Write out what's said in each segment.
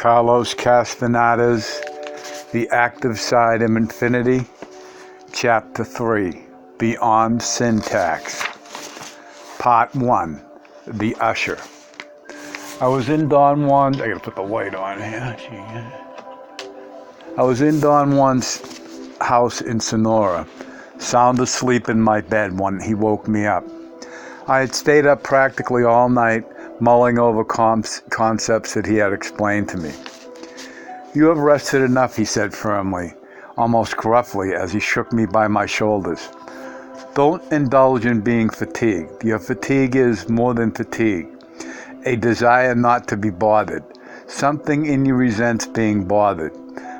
Carlos Castaneda's The Active Side of Infinity, Chapter 3, Beyond Syntax, Part 1, The Usher. I was in Don Juan's, I gotta put the light on here. I was in Don Juan's house in Sonora, sound asleep in my bed when he woke me up. I had stayed up practically all night, mulling over concepts that he had explained to me. "You have rested enough," he said firmly, almost gruffly, as he shook me by my shoulders. "Don't indulge in being fatigued. Your fatigue is more than fatigue, a desire not to be bothered. Something in you resents being bothered,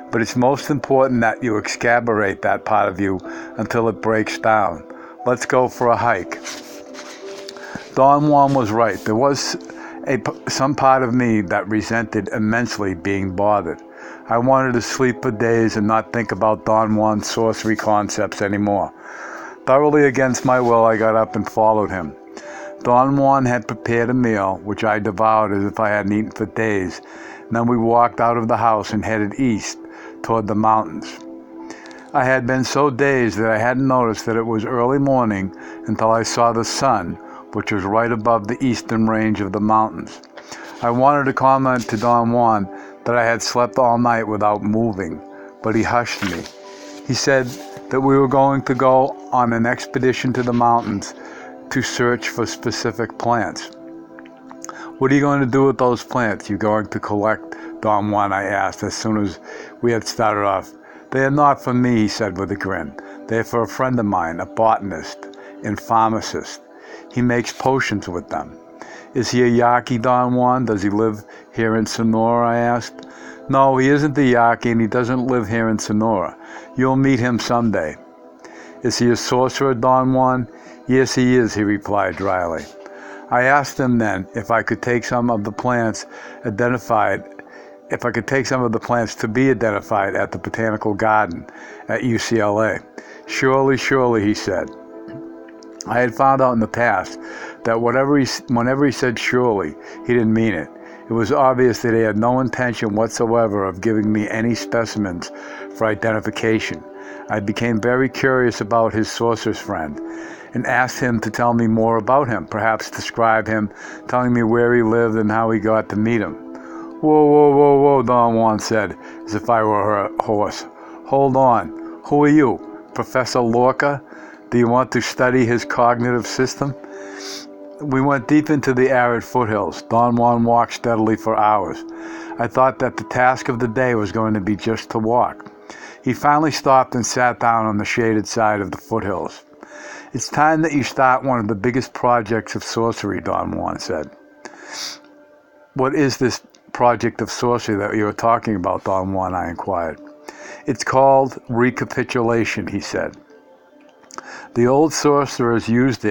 but it's most important that you excavate that part of you until it breaks down. Let's go for a hike." Don Juan was right. There was some part of me that resented immensely being bothered. I wanted to sleep for days and not think about Don Juan's sorcery concepts anymore. Thoroughly against my will, I got up and followed him. Don Juan had prepared a meal, which I devoured as if I hadn't eaten for days. And then we walked out of the house and headed east toward the mountains. I had been so dazed that I hadn't noticed that it was early morning until I saw the sun, which was right above the eastern range of the mountains. I wanted to comment to Don Juan that I had slept all night without moving, but he hushed me. He said that we were going to go on an expedition to the mountains to search for specific plants. "What are you going to do with those plants you going to collect, Don Juan?" I asked as soon as we had started off. "They are not for me," he said with a grin. "They are for a friend of mine, a botanist and pharmacist. He makes potions with them." "Is he a Yaqui, Don Juan? Does he live here in Sonora?" I asked. "No, he isn't the Yaqui, and he doesn't live here in Sonora. You'll meet him someday." "Is he a sorcerer, Don Juan?" "Yes, he is," he replied dryly. I asked him then if I could take some of the plants to be identified at the Botanical Garden at UCLA. Surely, he said. I had found out in the past that whenever he said surely, he didn't mean it. It was obvious that he had no intention whatsoever of giving me any specimens for identification. I became very curious about his sorcerer's friend and asked him to tell me more about him, perhaps describe him, telling me where he lived and how he got to meet him. Whoa, Don Juan said, as if I were a horse. "Hold on. Who are you, Professor Lorca? Do you want to study his cognitive system?" We went deep into the arid foothills. Don Juan walked steadily for hours. I thought that the task of the day was going to be just to walk. He finally stopped and sat down on the shaded side of the foothills. "It's time that you start one of the biggest projects of sorcery," Don Juan said. "What is this project of sorcery that you are talking about, Don Juan?" I inquired. "It's called Recapitulation," he said. "The old sorcerers used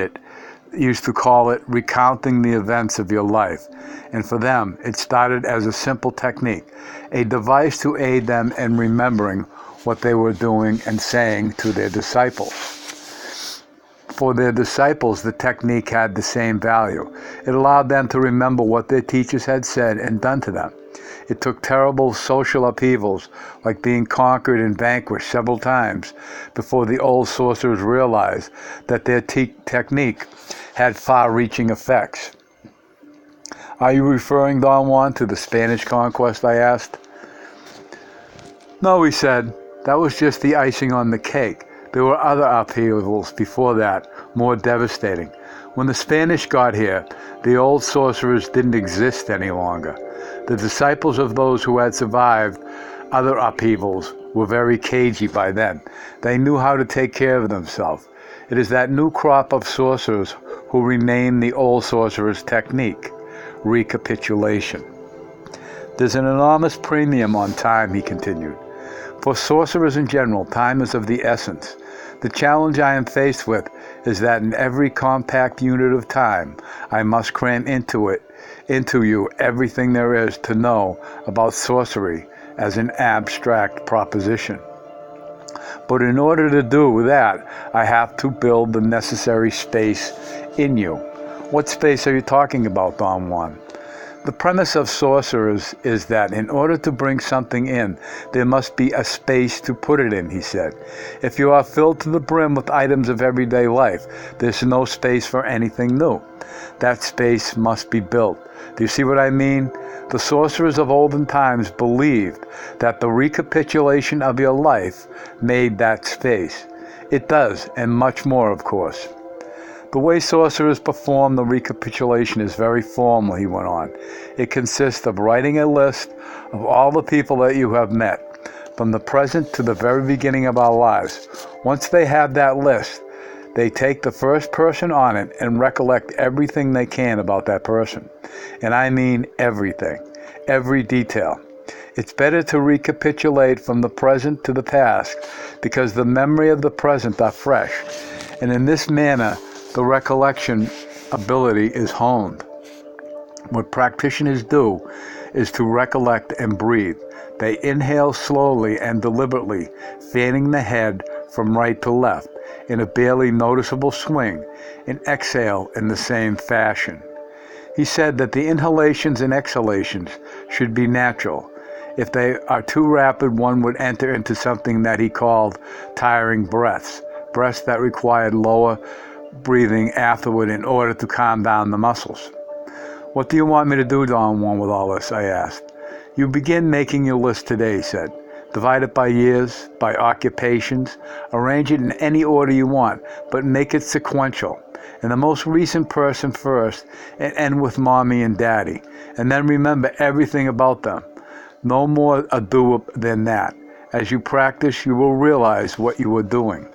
to call it recounting the events of your life, and for them it started as a simple technique, a device to aid them in remembering what they were doing and saying to their disciples. For their disciples, the technique had the same value. It allowed them to remember what their teachers had said and done to them. It took terrible social upheavals, like being conquered and vanquished several times, before the old sorcerers realized that their technique had far-reaching effects." "Are you referring, Don Juan, to the Spanish conquest?" I asked. "No," he said. "That was just the icing on the cake. There were other upheavals before that, more devastating. When the Spanish got here, the old sorcerers didn't exist any longer. The disciples of those who had survived other upheavals were very cagey by then. They knew how to take care of themselves. It is that new crop of sorcerers who remain the old sorcerers' technique, recapitulation. There's an enormous premium on time," he continued. "For sorcerers in general, time is of the essence. The challenge I am faced with is that in every compact unit of time, I must cram into you everything there is to know about sorcery as an abstract proposition. But in order to do that, I have to build the necessary space in you." "What space are you talking about, Don Juan?" The premise of sorcerers is that in order to bring something in, there must be a space to put it in, he said. If you are filled to the brim with items of everyday life, there's no space for anything new. That space must be built. Do you see what I mean? The sorcerers of olden times believed that the recapitulation of your life made that space. It does, and much more, of course. The way sorcerers perform the recapitulation is very formal, he went on. It consists of writing a list of all the people that you have met, from the present to the very beginning of our lives. Once they have that list, they take the first person on it and recollect everything they can about that person. And I mean everything, every detail. It's better to recapitulate from the present to the past because the memory of the present are fresh. And in this manner, the recollection ability is honed. What practitioners do is to recollect and breathe. They inhale slowly and deliberately, fanning the head from right to left in a barely noticeable swing, and exhale in the same fashion. He said that the inhalations and exhalations should be natural. If they are too rapid, one would enter into something that he called tiring breaths that required lower breathing afterward in order to calm down the muscles. What do you want me to do, Don Juan, with all this? I asked. You begin making your list today, he said. Divide it by years, by occupations, arrange it in any order you want, but make it sequential. And the most recent person first, and end with mommy and daddy. And then remember everything about them. No more ado than that. As you practice, you will realize what you are doing.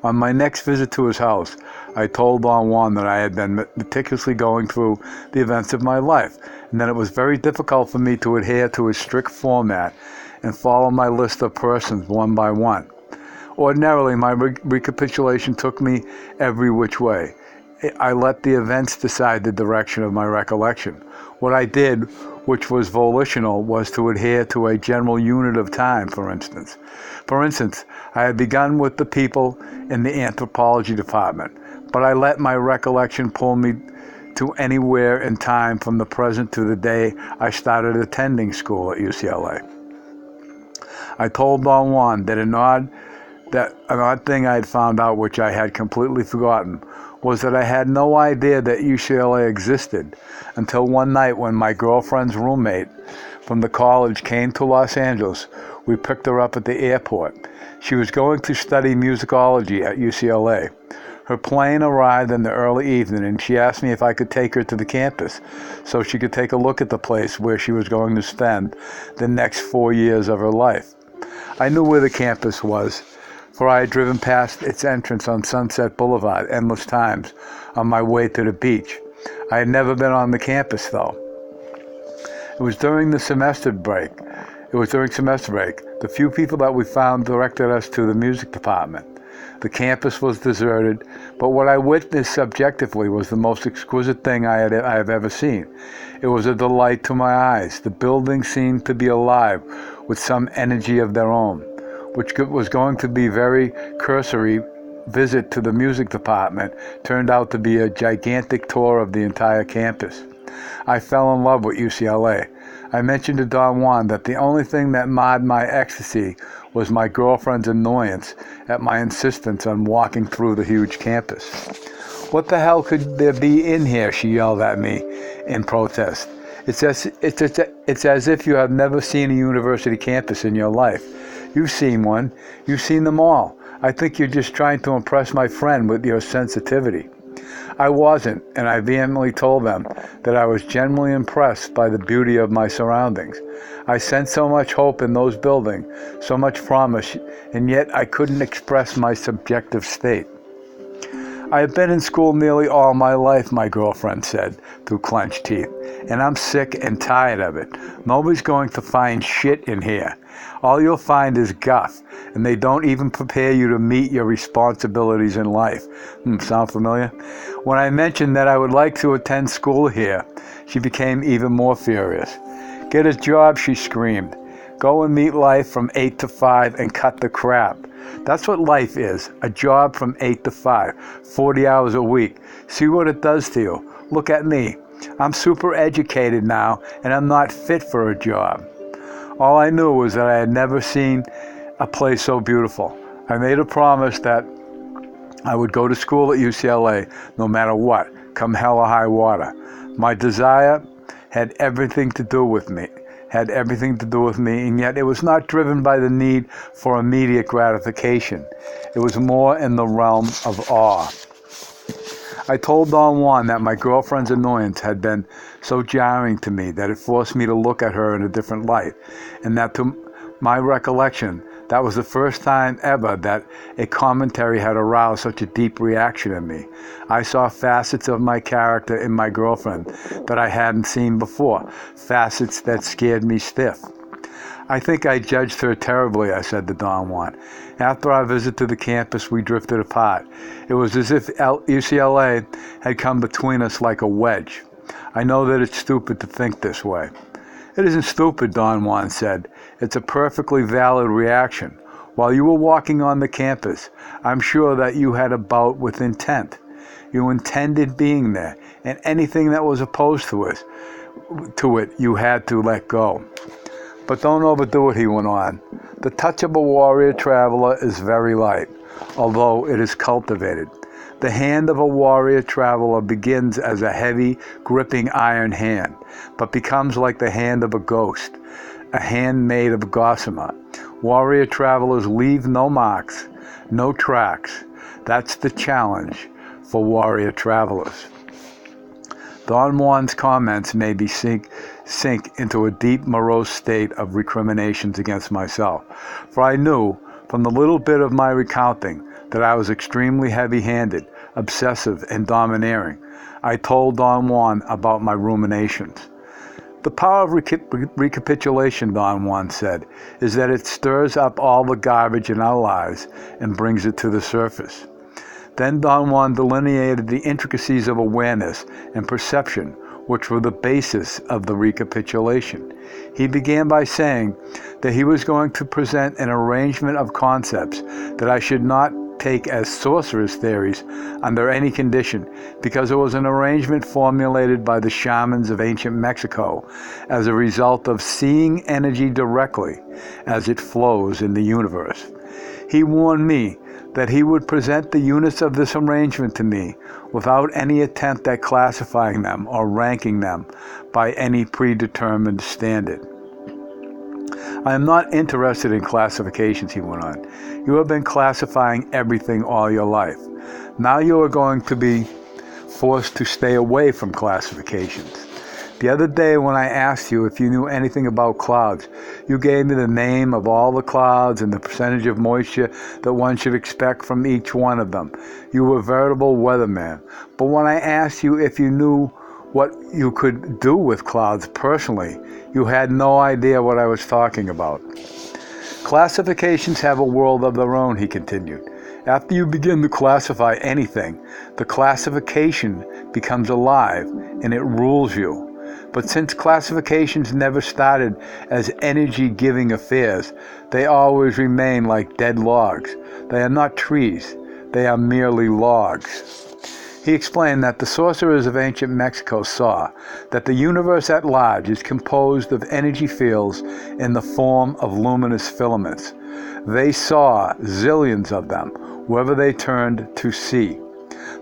On my next visit to his house, I told Don Juan that I had been meticulously going through the events of my life, and that it was very difficult for me to adhere to his strict format and follow my list of persons one by one. Ordinarily, my recapitulation took me every which way. I let the events decide the direction of my recollection. What I did, which was volitional, was to adhere to a general unit of time, for instance. For instance, I had begun with the people in the anthropology department, but I let my recollection pull me to anywhere in time from the present to the day I started attending school at UCLA. I told Don Juan that an odd thing I had found out, which I had completely forgotten, was that I had no idea that UCLA existed until one night when my girlfriend's roommate from the college came to Los Angeles. We picked her up at the airport. She was going to study musicology at UCLA. Her plane arrived in the early evening, and she asked me if I could take her to the campus so she could take a look at the place where she was going to spend the next 4 years of her life. I knew where the campus was, for I had driven past its entrance on Sunset Boulevard endless times on my way to the beach. I had never been on the campus, though. It was during semester break. The few people that we found directed us to the music department. The campus was deserted, but what I witnessed subjectively was the most exquisite thing I have ever seen. It was a delight to my eyes. The building seemed to be alive with some energy of their own, which was going to be very cursory visit to the music department turned out to be a gigantic tour of the entire campus. I fell in love with UCLA. I mentioned to Don Juan that the only thing that marred my ecstasy was my girlfriend's annoyance at my insistence on walking through the huge campus. What the hell could there be in here, she yelled at me in protest. It's as if you have never seen a university campus in your life. You've seen one. You've seen them all. I think you're just trying to impress my friend with your sensitivity. I wasn't, and I vehemently told them that I was genuinely impressed by the beauty of my surroundings. I sensed so much hope in those buildings, so much promise, and yet I couldn't express my subjective state. I have been in school nearly all my life, my girlfriend said through clenched teeth, and I'm sick and tired of it. Nobody's going to find shit in here. All you'll find is guff, and they don't even prepare you to meet your responsibilities in life. Sound familiar? When I mentioned that I would like to attend school here, she became even more furious. Get a job, she screamed. Go and meet life from 8 to 5 and cut the crap. That's what life is, a job from 8 to 5, 40 hours a week. See what it does to you. Look at me. I'm super educated now, and I'm not fit for a job. All I knew was that I had never seen a place so beautiful. I made a promise that I would go to school at UCLA no matter what, come hell or high water. My desire had everything to do with me, and yet it was not driven by the need for immediate gratification. It was more in the realm of awe. I told Don Juan that my girlfriend's annoyance had been so jarring to me that it forced me to look at her in a different light, and that to my recollection, that was the first time ever that a commentary had aroused such a deep reaction in me. I saw facets of my character in my girlfriend that I hadn't seen before, facets that scared me stiff. I think I judged her terribly, I said to Don Juan. After our visit to the campus, we drifted apart. It was as if UCLA had come between us like a wedge. I know that it's stupid to think this way. It isn't stupid, Don Juan said. It's a perfectly valid reaction. While you were walking on the campus, I'm sure that you had a bout with intent. You intended being there, and anything that was opposed to it, you had to let go. But don't overdo it, he went on. The touch of a warrior traveler is very light, although it is cultivated. The hand of a warrior traveler begins as a heavy, gripping iron hand, but becomes like the hand of a ghost, a hand made of gossamer. Warrior travelers leave no marks, no tracks. That's the challenge for warrior travelers. Don Juan's comments made me sink into a deep, morose state of recriminations against myself, for I knew, from the little bit of my recounting, that I was extremely heavy-handed, obsessive, and domineering. I told Don Juan about my ruminations. The power of recapitulation, Don Juan said, is that it stirs up all the garbage in our lives and brings it to the surface. Then Don Juan delineated the intricacies of awareness and perception, which were the basis of the recapitulation. He began by saying that he was going to present an arrangement of concepts that I should not take as sorcerer's theories under any condition, because it was an arrangement formulated by the shamans of ancient Mexico as a result of seeing energy directly as it flows in the universe. He warned me that he would present the units of this arrangement to me without any attempt at classifying them or ranking them by any predetermined standard. I am not interested in classifications, he went on. You have been classifying everything all your life. Now you are going to be forced to stay away from classifications. The other day when I asked you if you knew anything about clouds, you gave me the name of all the clouds and the percentage of moisture that one should expect from each one of them. You were a veritable weatherman. But when I asked you if you knew what you could do with clouds personally, you had no idea what I was talking about. Classifications have a world of their own, he continued. After you begin to classify anything, the classification becomes alive and it rules you. But since classifications never started as energy-giving affairs, they always remain like dead logs. They are not trees, they are merely logs. He explained that the sorcerers of ancient Mexico saw that the universe at large is composed of energy fields in the form of luminous filaments. They saw zillions of them wherever they turned to see.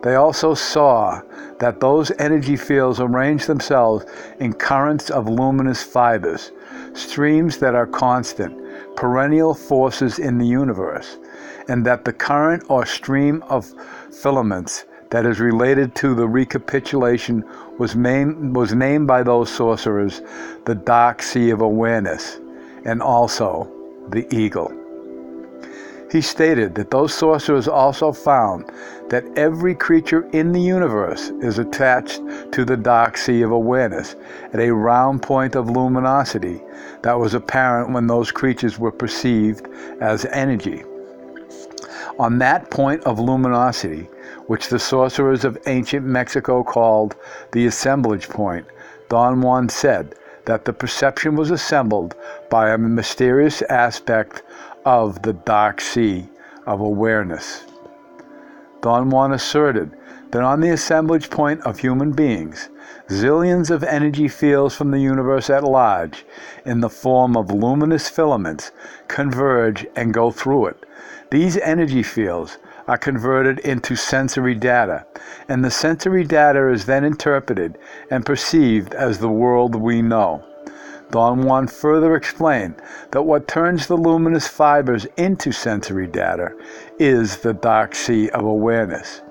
They also saw that those energy fields arrange themselves in currents of luminous fibers, streams that are constant, perennial forces in the universe, and that the current or stream of filaments that is related to the recapitulation was named by those sorcerers the dark sea of awareness, and also the eagle. He stated that those sorcerers also found that every creature in the universe is attached to the dark sea of awareness at a round point of luminosity that was apparent when those creatures were perceived as energy. On that point of luminosity, which the sorcerers of ancient Mexico called the assemblage point, Don Juan said that the perception was assembled by a mysterious aspect of the dark sea of awareness. Don Juan asserted that on the assemblage point of human beings, zillions of energy fields from the universe at large, in the form of luminous filaments, converge and go through it. These energy fields are converted into sensory data, and the sensory data is then interpreted and perceived as the world we know. Don Juan further explained that what turns the luminous fibers into sensory data is the dark sea of awareness.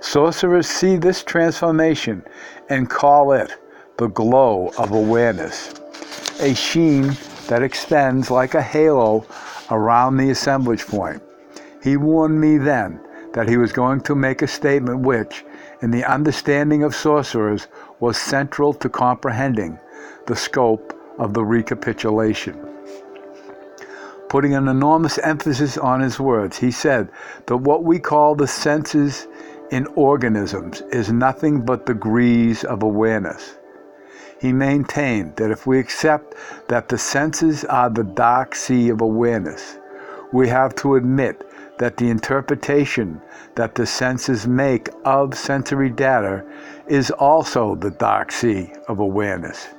Sorcerers see this transformation and call it the glow of awareness, a sheen that extends like a halo around the assemblage point. He warned me then that he was going to make a statement which, in the understanding of sorcerers, was central to comprehending the scope of the recapitulation. Putting an enormous emphasis on his words, he said that what we call the senses in organisms is nothing but degrees of awareness. He maintained that if we accept that the senses are the dark sea of awareness, we have to admit that the interpretation that the senses make of sensory data is also the dark sea of awareness.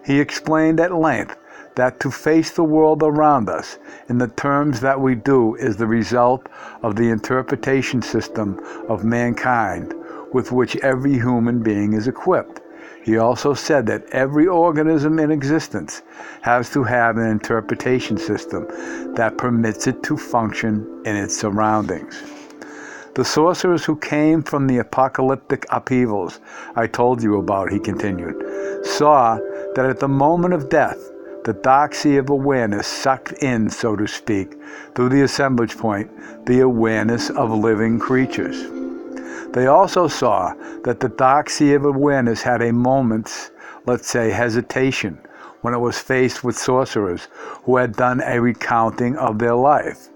He explained at length that to face the world around us in the terms that we do is the result of the interpretation system of mankind with which every human being is equipped. He also said that every organism in existence has to have an interpretation system that permits it to function in its surroundings. The sorcerers who came from the apocalyptic upheavals I told you about, he continued, saw that at the moment of death, the dark sea of awareness sucked in, so to speak, through the assemblage point, the awareness of living creatures. They also saw that the dark sea of awareness had a moment's, let's say, hesitation when it was faced with sorcerers who had done a recounting of their life.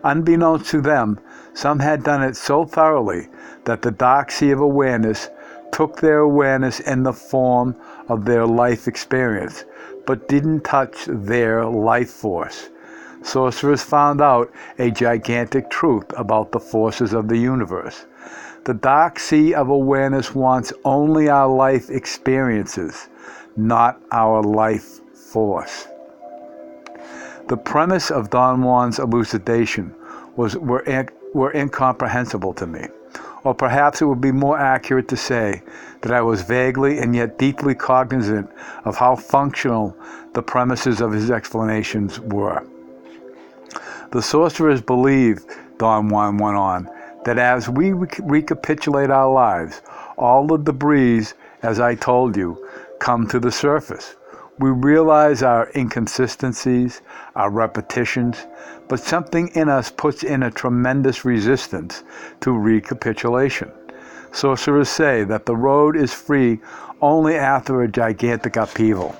Unbeknownst to them, some had done it so thoroughly that the dark sea of awareness took their awareness in the form of their life experience, but didn't touch their life force. Sorcerers found out a gigantic truth about the forces of the universe. The dark sea of awareness wants only our life experiences, not our life force. The premise of Don Juan's elucidation were incomprehensible to me. Or perhaps it would be more accurate to say that I was vaguely and yet deeply cognizant of how functional the premises of his explanations were. The sorcerers believe, Don Juan went on, that as we recapitulate our lives, all the debris, as I told you, come to the surface. We realize our inconsistencies, our repetitions, but something in us puts in a tremendous resistance to recapitulation. Sorcerers say that the road is free only after a gigantic upheaval,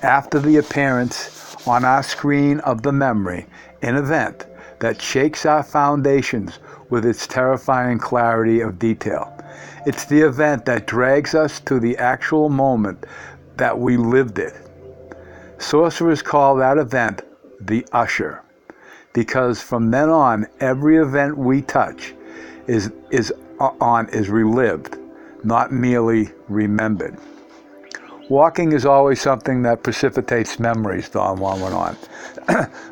after the appearance on our screen of the memory, an event that shakes our foundations with its terrifying clarity of detail. It's the event that drags us to the actual moment that we lived it. Sorcerers call that event the Usher, because from then on, every event we touch is relived, not merely remembered. Walking is always something that precipitates memories, Don Juan went on.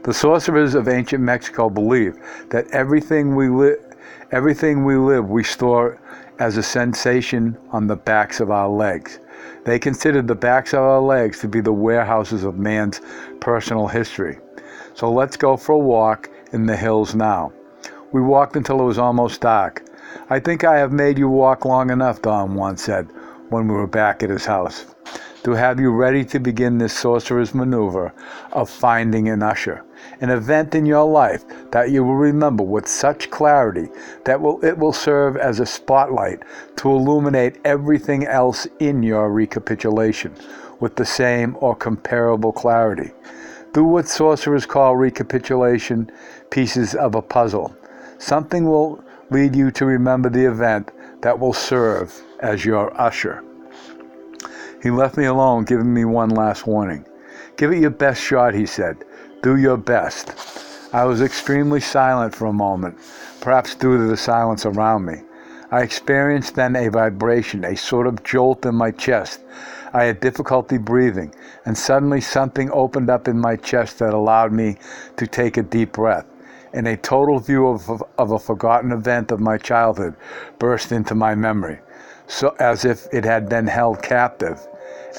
The sorcerers of ancient Mexico believe that everything we live, we store as a sensation on the backs of our legs. They considered the backs of our legs to be the warehouses of man's personal history. So let's go for a walk in the hills now. We walked until it was almost dark. I think I have made you walk long enough, Don Juan said when we were back at his house, to have you ready to begin this sorcerer's maneuver of finding an usher, an event in your life that you will remember with such clarity that it will serve as a spotlight to illuminate everything else in your recapitulation with the same or comparable clarity. Do what sorcerers call recapitulation pieces of a puzzle. Something will lead you to remember the event that will serve as your usher. He left me alone, giving me one last warning. Give it your best shot, he said. Do your best. I was extremely silent for a moment, perhaps due to the silence around me. I experienced then a vibration, a sort of jolt in my chest. I had difficulty breathing, and suddenly something opened up in my chest that allowed me to take a deep breath. And a total view of a forgotten event of my childhood burst into my memory, so as if it had been held captive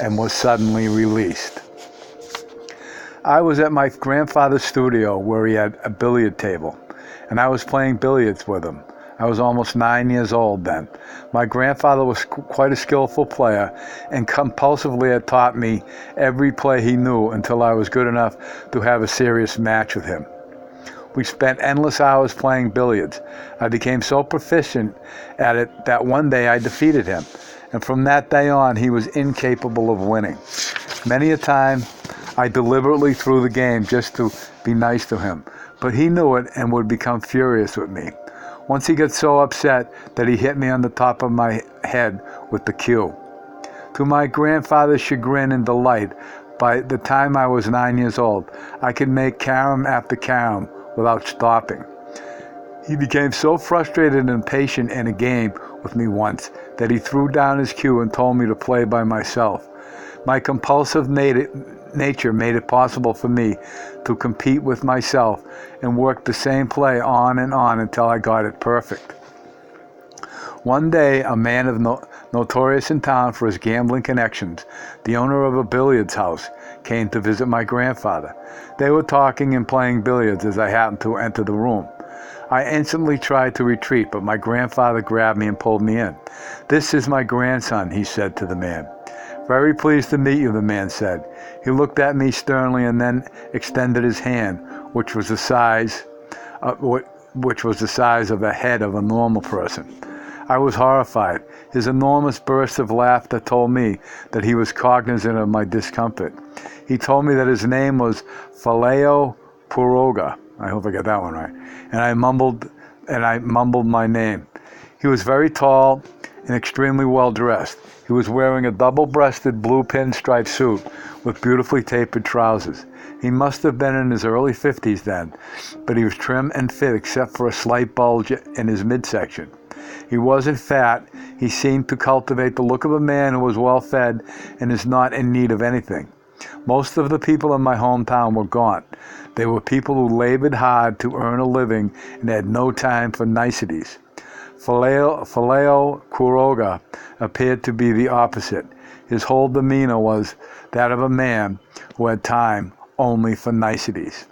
and was suddenly released. I was at my grandfather's studio where he had a billiard table, and I was playing billiards with him. I was almost 9 years old then. My grandfather was quite a skillful player and compulsively had taught me every play he knew until I was good enough to have a serious match with him. We spent endless hours playing billiards. I became so proficient at it that one day I defeated him, and from that day on he was incapable of winning. Many a time I deliberately threw the game just to be nice to him, but he knew it and would become furious with me. Once he got so upset that he hit me on the top of my head with the cue. To my grandfather's chagrin and delight, by the time I was 9 years old, I could make carom after carom without stopping. He became so frustrated and impatient in a game with me once that he threw down his cue and told me to play by myself. My compulsive nature made it possible for me to compete with myself and work the same play on and on until I got it perfect. One day, a man notorious in town for his gambling connections, the owner of a billiards house, came to visit my grandfather. They were talking and playing billiards as I happened to enter the room. I instantly tried to retreat, but my grandfather grabbed me and pulled me in. "This is my grandson," he said to the man. "Very pleased to meet you," the man said. He looked at me sternly and then extended his hand, which was the size of the head of a normal person. I was horrified. His enormous burst of laughter told me that he was cognizant of my discomfort. He told me that his name was Faleo Quiroga. I hope I got that one right. And I mumbled my name. He was very tall and extremely well dressed. He was wearing a double-breasted blue pinstripe suit with beautifully tapered trousers. He must have been in his early 50s then, but he was trim and fit except for a slight bulge in his midsection. He wasn't fat. He seemed to cultivate the look of a man who was well fed and is not in need of anything. Most of the people in my hometown were gaunt. They were people who labored hard to earn a living and had no time for niceties. Faleo Quiroga appeared to be the opposite. His whole demeanor was that of a man who had time only for niceties.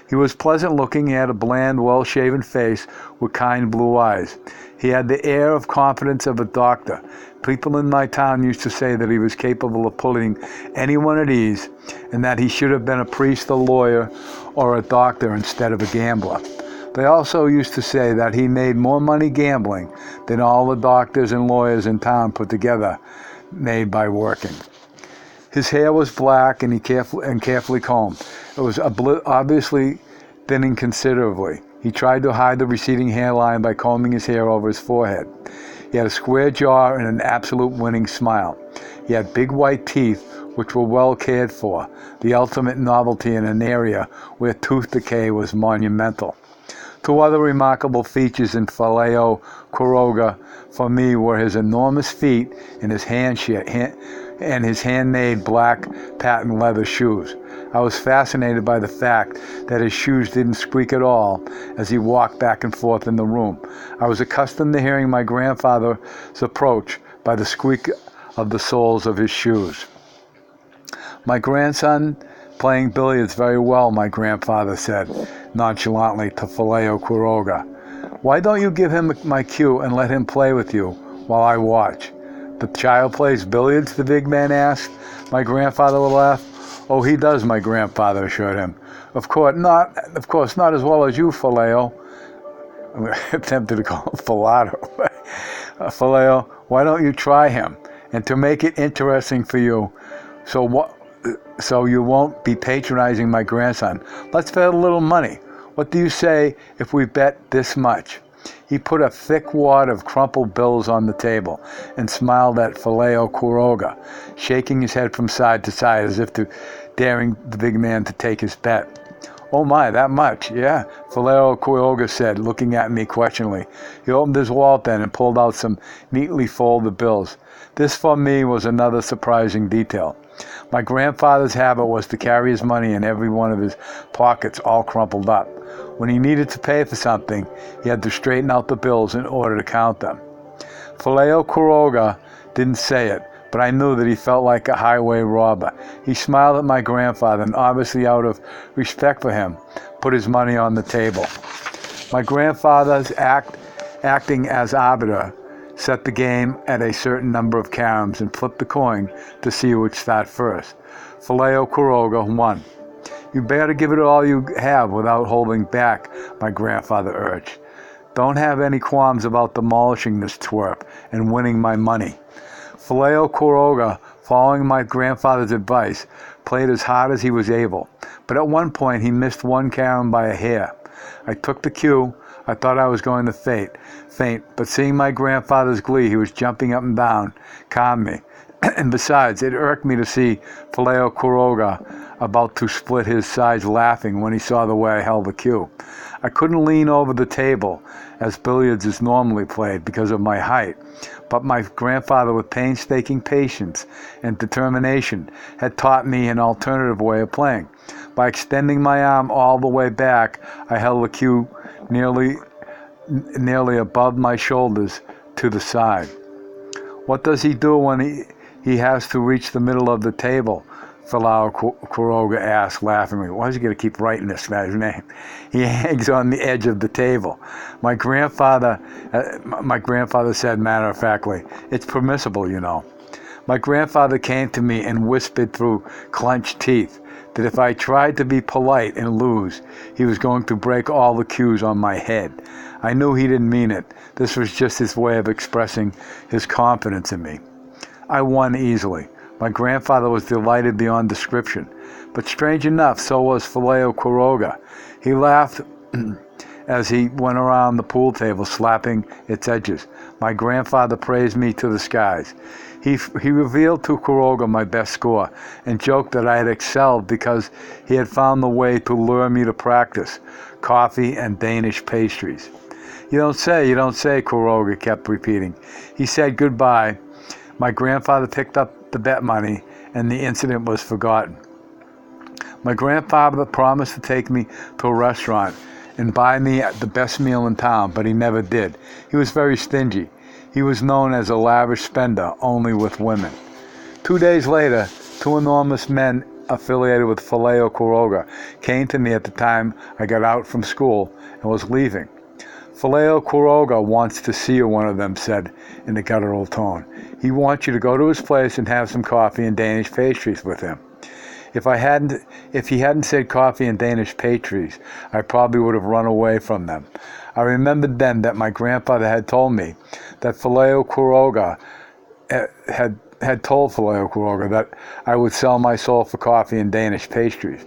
He was pleasant looking. He had a bland, well-shaven face with kind blue eyes. He had the air of confidence of a doctor. People in my town used to say that he was capable of putting anyone at ease and that he should have been a priest, a lawyer, or a doctor instead of a gambler. They also used to say that he made more money gambling than all the doctors and lawyers in town put together made by working. His hair was black and carefully combed. It was obviously thinning considerably. He tried to hide the receding hairline by combing his hair over his forehead. He had a square jaw and an absolute winning smile. He had big white teeth, which were well cared for, the ultimate novelty in an area where tooth decay was monumental. Two other remarkable features in Faleo Quiroga for me were his enormous feet and his handmade black patent leather shoes. I was fascinated by the fact that his shoes didn't squeak at all as he walked back and forth in the room. I was accustomed to hearing my grandfather's approach by the squeak of the soles of his shoes. "My grandson playing billiards very well," my grandfather said nonchalantly to Faleo Quiroga. "Why don't you give him my cue and let him play with you while I watch?" "The child plays billiards?" the big man asked. My grandfather would laugh. "Oh, he does," my grandfather assured him. Of course not as well as you, Faleo." I'm tempted to call him Falato. "Faleo, why don't you try him? And to make it interesting for you, so you won't be patronizing my grandson, let's bet a little money. What do you say if we bet this much?" He put a thick wad of crumpled bills on the table and smiled at Faleo Quiroga, shaking his head from side to side as if daring the big man to take his bet. Oh my, that much? Yeah, Valero Quiroga said, looking at me questioningly. He opened his wallet then and pulled out some neatly folded bills. This for me was another surprising detail. My grandfather's habit was to carry his money in every one of his pockets all crumpled up. When he needed to pay for something, he had to straighten out the bills in order to count them. Valero Quiroga didn't say it, but I knew that he felt like a highway robber. He smiled at my grandfather and, obviously out of respect for him, put his money on the table. My grandfather's acting as arbiter set the game at a certain number of caroms and flipped the coin to see who would start first. Valero Quiroga won. You better give it all you have without holding back, my grandfather urged. Don't have any qualms about demolishing this twerp and winning my money. Valero Quiroga, following my grandfather's advice, played as hard as he was able, but at one point he missed one carom by a hair. I took the cue. I thought I was going to faint, but seeing my grandfather's glee, he was jumping up and down, calmed me. And besides, it irked me to see Valero Quiroga about to split his sides laughing when he saw the way I held the cue. I couldn't lean over the table, as billiards is normally played, because of my height, but my grandfather, with painstaking patience and determination, had taught me an alternative way of playing. By extending my arm all the way back, I held the cue nearly above my shoulders to the side. What does he do when he has to reach the middle of the table? Valero Quiroga asked laughingly. Why is he going to keep writing this guy's name? He hangs on the edge of the table. My grandfather said matter-of-factly, it's permissible, you know. My grandfather came to me and whispered through clenched teeth that if I tried to be polite and lose, he was going to break all the cues on my head. I knew he didn't mean it. This was just his way of expressing his confidence in me. I won easily. My grandfather was delighted beyond description. But strange enough, so was Valero Quiroga. He laughed as he went around the pool table, slapping its edges. My grandfather praised me to the skies. He revealed to Quiroga my best score and joked that I had excelled because he had found the way to lure me to practice coffee and Danish pastries. You don't say, Quiroga kept repeating. He said goodbye. My grandfather picked up the bet money, and the incident was forgotten. My grandfather promised to take me to a restaurant and buy me the best meal in town, but he never did. He was very stingy. He was known as a lavish spender, only with women. 2 days later, two enormous men affiliated with Valero Quiroga came to me at the time I got out from school and was leaving. Valero Quiroga wants to see you, one of them said in a guttural tone. He wants you to go to his place and have some coffee and Danish pastries with him. If he hadn't said coffee and Danish pastries, I probably would have run away from them. I remembered then that my grandfather had told me that Valero Quiroga had told Valero Quiroga that I would sell my soul for coffee and Danish pastries.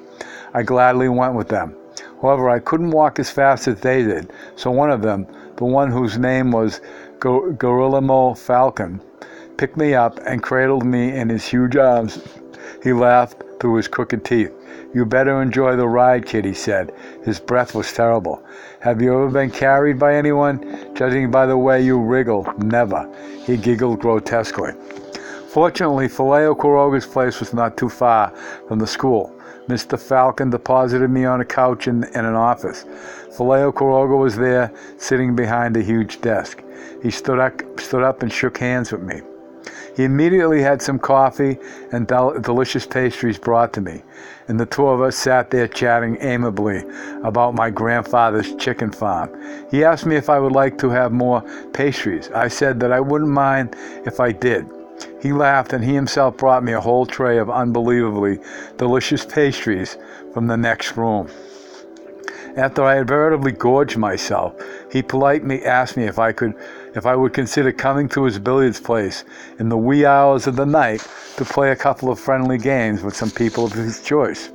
I gladly went with them. However, I couldn't walk as fast as they did, so one of them, the one whose name was Guillermo Falcon, picked me up and cradled me in his huge arms. He laughed through his crooked teeth. You better enjoy the ride, kid, he said. His breath was terrible. Have you ever been carried by anyone? Judging by the way you wriggle, never. He giggled grotesquely. Fortunately, Valero Quiroga's place was not too far from the school. Mr. Falcon deposited me on a couch in an office. Valero Quiroga was there, sitting behind a huge desk. He stood up and shook hands with me. He immediately had some coffee and delicious pastries brought to me, and the two of us sat there chatting amiably about my grandfather's chicken farm. He asked me if I would like to have more pastries. I said that I wouldn't mind if I did. He laughed, and he himself brought me a whole tray of unbelievably delicious pastries from the next room. After I had veritably gorged myself, he politely asked me if I would consider coming to his billiards place in the wee hours of the night to play a couple of friendly games with some people of his choice.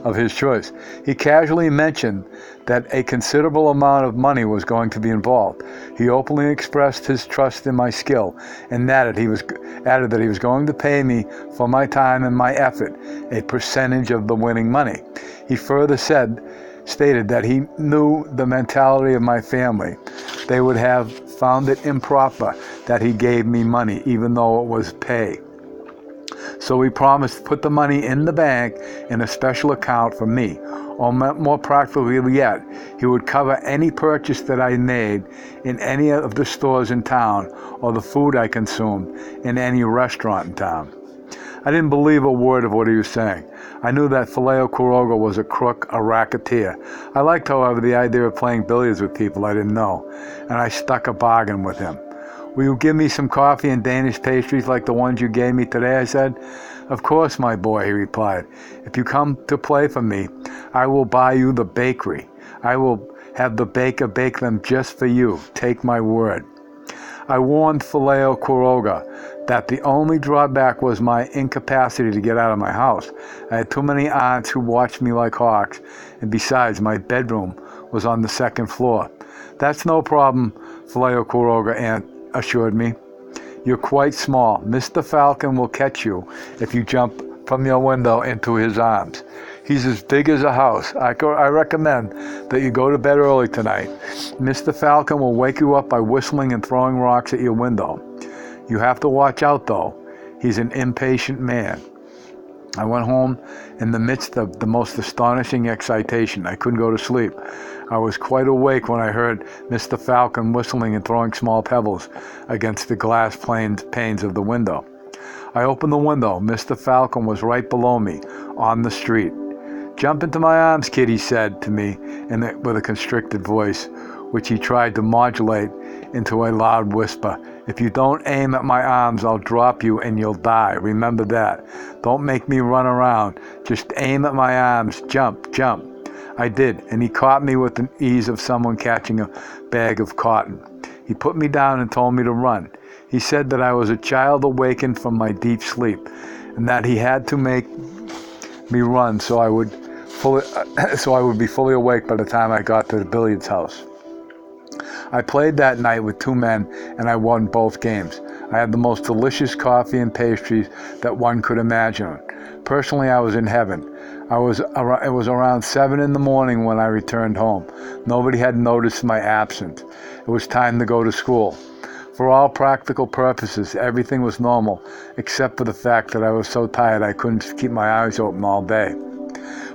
of his choice. He casually mentioned that a considerable amount of money was going to be involved. He openly expressed his trust in my skill and added that he was going to pay me for my time and my effort a percentage of the winning money. He further stated that he knew the mentality of my family. They would have found it improper that he gave me money, even though it was pay. So he promised to put the money in the bank in a special account for me. Or more practically yet, he would cover any purchase that I made in any of the stores in town or the food I consumed in any restaurant in town. I didn't believe a word of what he was saying. I knew that Phileo Quiroga was a crook, a racketeer. I liked, however, the idea of playing billiards with people I didn't know, and I stuck a bargain with him. "Will you give me some coffee and Danish pastries like the ones you gave me today?" I said. "Of course, my boy," he replied. "If you come to play for me, I will buy you the bakery. I will have the baker bake them just for you. Take my word." I warned Phileo Quiroga that the only drawback was my incapacity to get out of my house. I had too many aunts who watched me like hawks, and besides, my bedroom was on the second floor. "That's no problem," Phileo Quiroga assured me. "You're quite small. Mr. Falcon will catch you if you jump from your window into his arms. He's as big as a house. I recommend that you go to bed early tonight. Mr. Falcon will wake you up by whistling and throwing rocks at your window. You have to watch out, though. He's an impatient man." I went home in the midst of the most astonishing excitation. I couldn't go to sleep. I was quite awake when I heard Mr. Falcon whistling and throwing small pebbles against the glass panes of the window. I opened the window. Mr. Falcon was right below me, on the street. "Jump into my arms, kid," he said to me with a constricted voice, which he tried to modulate into a loud whisper. "If you don't aim at my arms, I'll drop you and you'll die. Remember that. Don't make me run around. Just aim at my arms. Jump, jump." I did, and he caught me with the ease of someone catching a bag of cotton. He put me down and told me to run. He said that I was a child awakened from my deep sleep, and that he had to make me run so I would be fully awake by the time I got to the billiards house. I played that night with two men, and I won both games. I had the most delicious coffee and pastries that one could imagine. Personally, I was in heaven. It was around 7 in the morning when I returned home. Nobody had noticed my absence. It was time to go to school. For all practical purposes, everything was normal, except for the fact that I was so tired I couldn't keep my eyes open all day.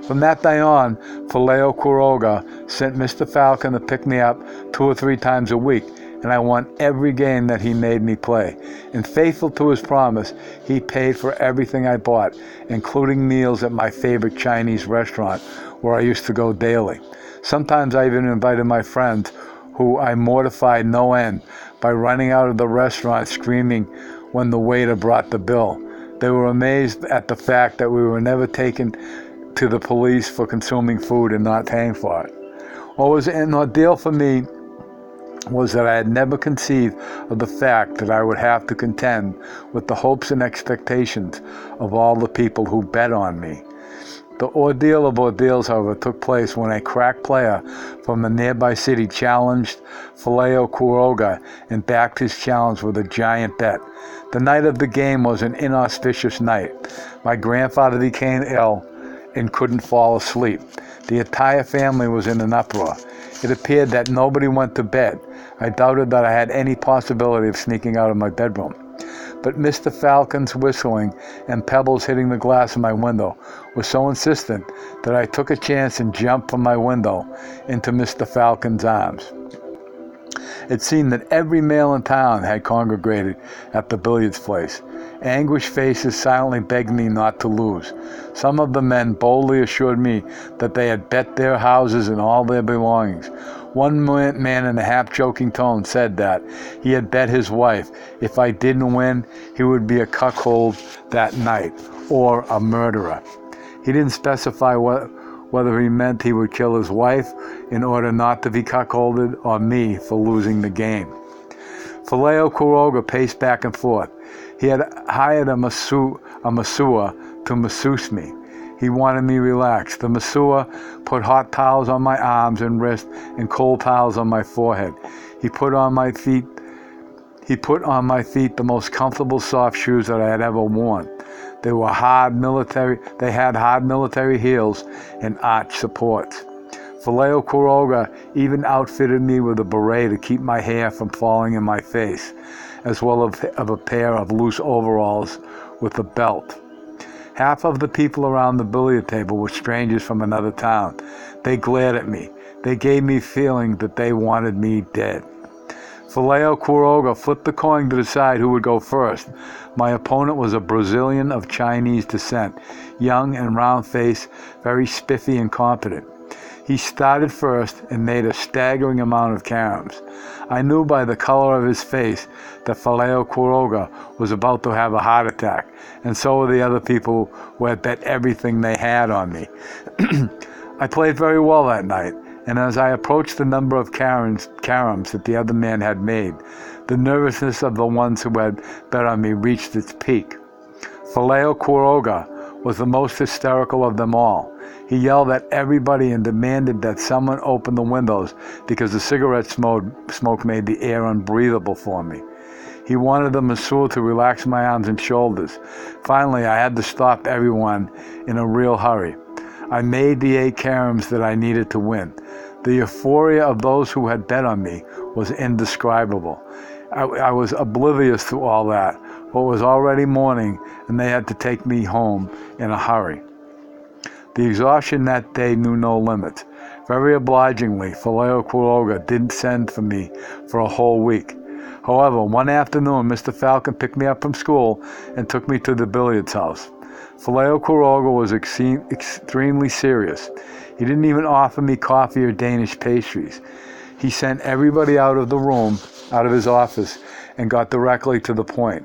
From that day on, Phileo Quiroga sent Mr. Falcon to pick me up 2 or 3 times a week, and I won every game that he made me play. And faithful to his promise, he paid for everything I bought, including meals at my favorite Chinese restaurant, where I used to go daily. Sometimes I even invited my friends, who I mortified no end by running out of the restaurant screaming when the waiter brought the bill. They were amazed at the fact that we were never taken to the police for consuming food and not paying for it. What was an ordeal for me was that I had never conceived of the fact that I would have to contend with the hopes and expectations of all the people who bet on me. The ordeal of ordeals, however, took place when a crack player from a nearby city challenged Phileo Quiroga and backed his challenge with a giant bet. The night of the game was an inauspicious night. My grandfather became ill and couldn't fall asleep. The entire family was in an uproar. It appeared that nobody went to bed. I doubted that I had any possibility of sneaking out of my bedroom. But Mr. Falcon's whistling and pebbles hitting the glass of my window was so insistent that I took a chance and jumped from my window into Mr. Falcon's arms. It seemed that every male in town had congregated at the billiards place. Anguished faces silently begged me not to lose. Some of the men boldly assured me that they had bet their houses and all their belongings. One man in a half-joking tone said that he had bet his wife if I didn't win, he would be a cuckold that night, or a murderer. He didn't specify whether he meant he would kill his wife in order not to be cuckolded, or me for losing the game. Phileo Quiroga paced back and forth. He had hired a masseur to masseuse me. He wanted me relaxed. The masseur put hot towels on my arms and wrists and cold towels on my forehead. He put on my feet the most comfortable soft shoes that I had ever worn. They had hard military heels and arch supports. Vallejo Quiroga even outfitted me with a beret to keep my hair from falling in my face, as well as a pair of loose overalls with a belt. Half of the people around the billiard table were strangers from another town. They glared at me. They gave me feeling that they wanted me dead. Vallejo Quiroga flipped the coin to decide who would go first. My opponent was a Brazilian of Chinese descent, young and round-faced, very spiffy and confident. He started first and made a staggering amount of caroms. I knew by the color of his face that Vallejo Quiroga was about to have a heart attack, and so were the other people who had bet everything they had on me. I played very well that night, and as I approached the number of caroms that the other man had made, the nervousness of the ones who had bet on me reached its peak. Vallejo Quiroga was the most hysterical of them all. He yelled at everybody and demanded that someone open the windows because the cigarette smoke made the air unbreathable for me. He wanted the masseur to relax my arms and shoulders. Finally, I had to stop everyone in a real hurry. I made the 8 caroms that I needed to win. The euphoria of those who had bet on me was indescribable. I was oblivious to all that, but it was already morning and they had to take me home in a hurry. The exhaustion that day knew no limits. Very obligingly, Vallejo Quiroga didn't send for me for a whole week. However, one afternoon, Mr. Falcon picked me up from school and took me to the billiards house. Vallejo Quiroga was extremely serious. He didn't even offer me coffee or Danish pastries. He sent everybody out of the room, out of his office, and got directly to the point.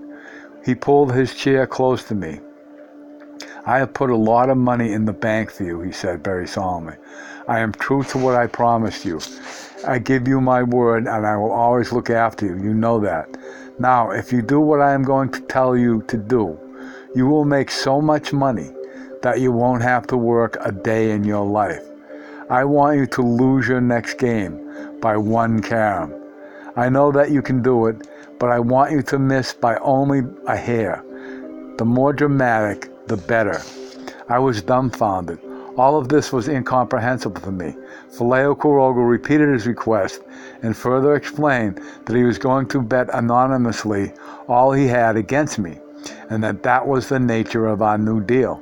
He pulled his chair close to me. "I have put a lot of money in the bank for you," he said very solemnly. "I am true to what I promised you. I give you my word, and I will always look after you. You know that. Now, if you do what I am going to tell you to do, you will make so much money that you won't have to work a day in your life. I want you to lose your next game by 1 carom. I know that you can do it, but I want you to miss by only a hair. The more dramatic, the better." I was dumbfounded. All of this was incomprehensible to me. Vallejo Quiroga repeated his request and further explained that he was going to bet anonymously all he had against me, and that was the nature of our new deal.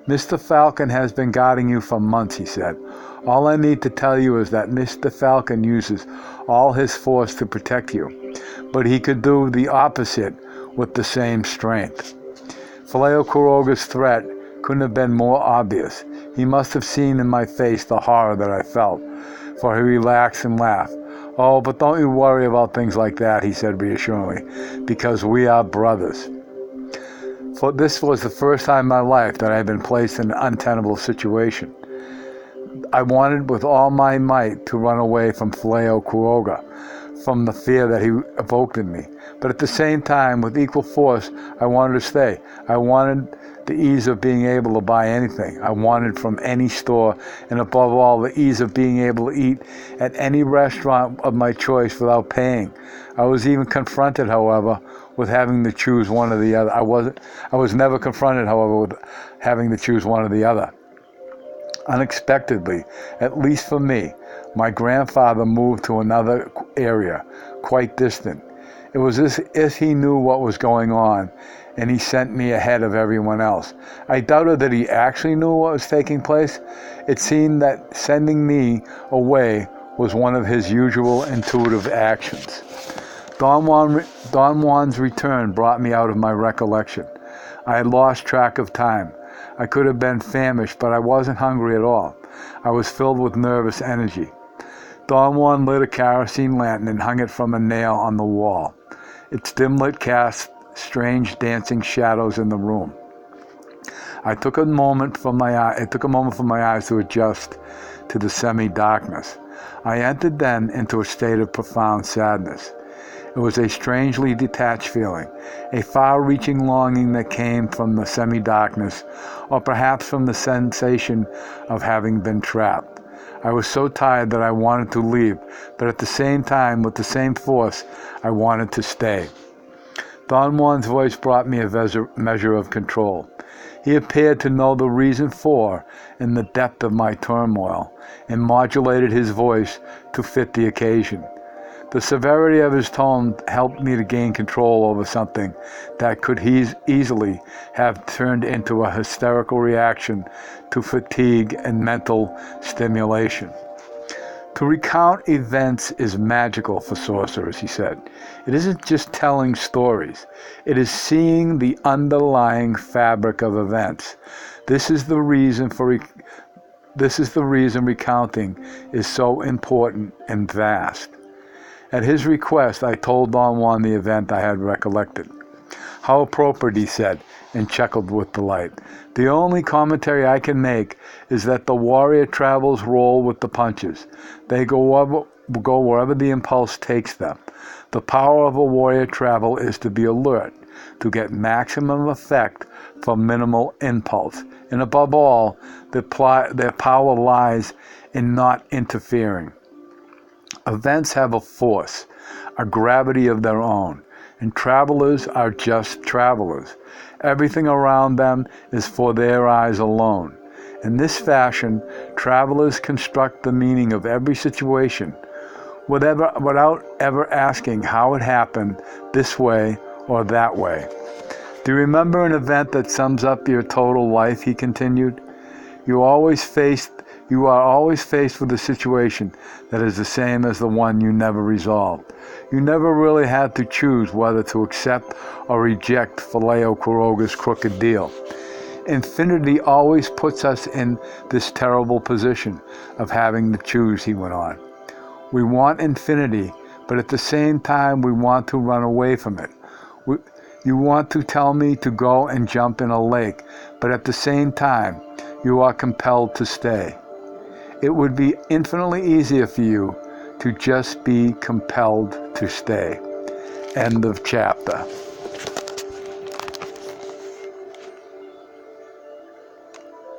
"Mr. Falcon has been guarding you for months," he said. "All I need to tell you is that Mr. Falcon uses all his force to protect you, but he could do the opposite with the same strength." Vallejo Quiroga's threat couldn't have been more obvious. He must have seen in my face the horror that I felt, for he relaxed and laughed. "Oh, but don't you worry about things like that," he said reassuringly, "because we are brothers." For this was the first time in my life that I had been placed in an untenable situation. I wanted with all my might to run away from Vallejo Quiroga, from the fear that he evoked in me. But at the same time, with equal force, I wanted to stay. I wanted the ease of being able to buy anything I wanted from any store, and above all, the ease of being able to eat at any restaurant of my choice without paying. I was even confronted, however, with having to choose one or the other. I was never confronted, however, with having to choose one or the other. Unexpectedly, at least for me, my grandfather moved to another area, quite distant. It was as if he knew what was going on, and he sent me ahead of everyone else. I doubted that he actually knew what was taking place. It seemed that sending me away was one of his usual intuitive actions. Don Juan's return brought me out of my recollection. I had lost track of time. I could have been famished, but I wasn't hungry at all. I was filled with nervous energy. Don Juan lit a kerosene lantern and hung it from a nail on the wall. Its dim light cast strange dancing shadows in the room. It took a moment for my eyes to adjust to the semi-darkness. I entered then into a state of profound sadness. It was a strangely detached feeling, a far-reaching longing that came from the semi-darkness, or perhaps from the sensation of having been trapped. I was so tired that I wanted to leave, but at the same time, with the same force, I wanted to stay. Don Juan's voice brought me a measure of control. He appeared to know the reason for in the depth of my turmoil, and modulated his voice to fit the occasion. The severity of his tone helped me to gain control over something that could easily have turned into a hysterical reaction to fatigue and mental stimulation. To recount events is magical for sorcerers, he said. It isn't just telling stories. It is seeing the underlying fabric of events. This is the reason recounting is so important and vast. At his request, I told Don Juan the event I had recollected. How appropriate, he said, and chuckled with delight. The only commentary I can make is that the warrior travels roll with the punches. They go wherever the impulse takes them. The power of a warrior travel is to be alert, to get maximum effect from minimal impulse. And above all, their power lies in not interfering. Events have a force, a gravity of their own, and travelers are just travelers. Everything around them is for their eyes alone. In this fashion, travelers construct the meaning of every situation, without ever asking how it happened this way or that way. Do you remember an event that sums up your total life, he continued? You are always faced with a situation that is the same as the one you never resolved. You never really had to choose whether to accept or reject Phileo Quiroga's crooked deal. Infinity always puts us in this terrible position of having to choose, he went on. We want infinity, but at the same time we want to run away from it. You want to tell me to go and jump in a lake, but at the same time you are compelled to stay. It would be infinitely easier for you to just be compelled to stay. End of chapter.